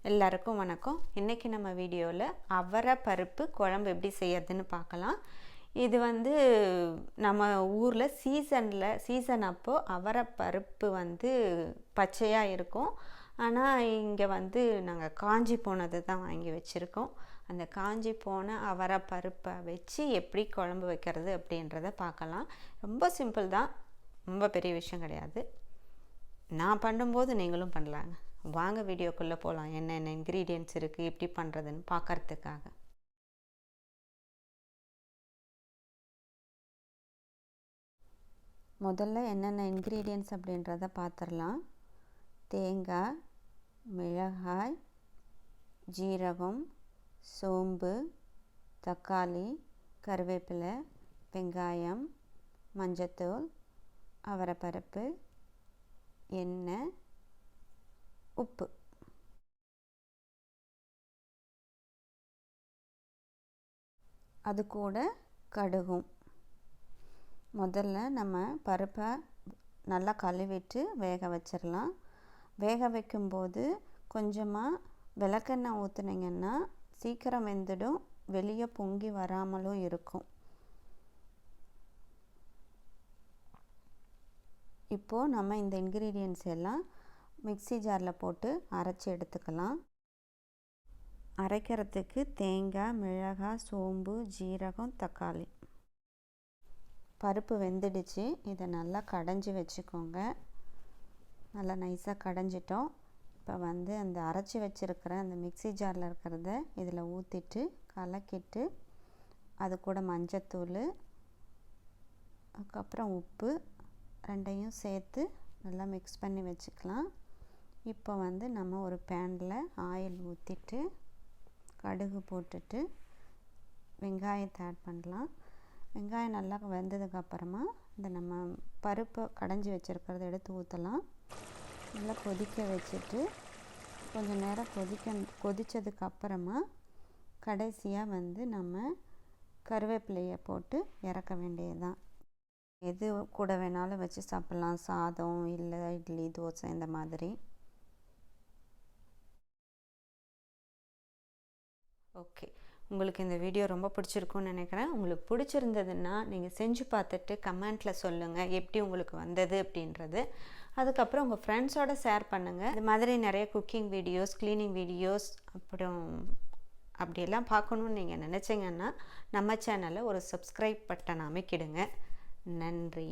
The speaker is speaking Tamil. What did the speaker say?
எல்லாருக்கும் வணக்கம். இன்றைக்கி நம்ம வீடியோவில் அவரை பருப்பு குழம்பு எப்படி செய்யறதுன்னு பார்க்கலாம். இது நம்ம ஊரில் சீசன் அப்போது அவரை பருப்பு பச்சையாக இருக்கும். ஆனால் இங்கே நாங்கள் காஞ்சி போனது தான் வாங்கி வச்சுருக்கோம். அந்த காஞ்சி போன அவரை பருப்பை வச்சு எப்படி குழம்பு வைக்கிறது அப்படின்றத பார்க்கலாம். ரொம்ப சிம்பிள் தான், ரொம்ப பெரிய விஷயம் கிடையாது. நான் பண்ணும்போது நீங்களும் பண்ணலாங்க. வாங்க வீடியோக்குள்ளே போகலாம். என்னென்ன இன்க்ரீடியன்ட்ஸ் இருக்குது, எப்படி பண்ணுறதுன்னு பார்க்கறதுக்காக. முதல்ல என்னென்ன இன்க்ரீடியன்ட்ஸ் அப்படின்றத பார்த்துடலாம். தேங்காய், மிளகாய், ஜீரகம், சோம்பு, தக்காளி, கருவேப்பிலை, வெங்காயம், மஞ்சத்தூள், அவரைப்பருப்பு, எண்ணெய், உப்பு. அது கூட கடுகும். முதல்ல நம்ம பருப்பை நல்லா கழுவிட்டு வேக வச்சிடலாம். வேக வைக்கும்போது கொஞ்சமாக விளக்கெண்ணெய் ஊற்றுனீங்கன்னா சீக்கிரம் வெந்துடும், வெளியே பொங்கி வராமலும் இருக்கும். இப்போது நம்ம இந்த இன்க்ரீடியன்ட்ஸ் எல்லாம் மிக்ஸி ஜாரில் போட்டு அரைச்சி எடுத்துக்கலாம். அரைக்கிறதுக்கு தேங்காய், மிளகாய், சோம்பு, ஜீரகம், தக்காளி. பருப்பு வெந்துடுச்சு. இதை நல்லா கடைஞ்சி வச்சுக்கோங்க. நல்லா நைஸாக கடைஞ்சிட்டோம். இப்போ அந்த அரைச்சி வச்சுருக்கிற அந்த மிக்ஸி ஜாரில் இருக்கிறத இதில் ஊற்றிட்டு கலக்கிட்டு அது கூட மஞ்சத்தூள், அதுக்கப்புறம் உப்பு ரெண்டையும் சேர்த்து நல்லா மிக்ஸ் பண்ணி வச்சுக்கலாம். இப்போ நம்ம ஒரு பேனில் ஆயில் ஊற்றிட்டு கடுகு போட்டுட்டு வெங்காயத்தை ஆட் பண்ணலாம். வெங்காயம் நல்லா வெந்ததுக்கப்புறமா நம்ம பருப்பை கடைஞ்சி வச்சுருக்கிறத எடுத்து ஊற்றலாம். நல்லா கொதிக்க வச்சுட்டு கொஞ்சம் நேரம் கொதித்ததுக்கப்புறமா கடைசியாக நம்ம கருவேப்பிலையை போட்டு இறக்க வேண்டியது தான். எது கூட வேணாலும் வச்சு சாப்பிட்லாம். சாதம், இல்லை இட்லி, தோசை இந்த மாதிரி. ஓகே, உங்களுக்கு இந்த வீடியோ ரொம்ப பிடிச்சிருக்குன்னு நினைக்கிறேன். உங்களுக்கு பிடிச்சிருந்ததுன்னா நீங்கள் செஞ்சு பார்த்துட்டு கமெண்ட்டில் சொல்லுங்கள் எப்படி உங்களுக்கு வந்தது அப்படின்றது. அதுக்கப்புறம் உங்கள் ஃப்ரெண்ட்ஸோடு ஷேர் பண்ணுங்கள். இது மாதிரி நிறைய குக்கிங் வீடியோஸ், க்ளீனிங் வீடியோஸ் அப்படியெல்லாம் பார்க்கணுன்னு நீங்கள் நினச்சிங்கன்னா நம்ம சேனலை ஒரு சப்ஸ்கிரைப் பட்டன் அமைக்கிடுங்க. நன்றி.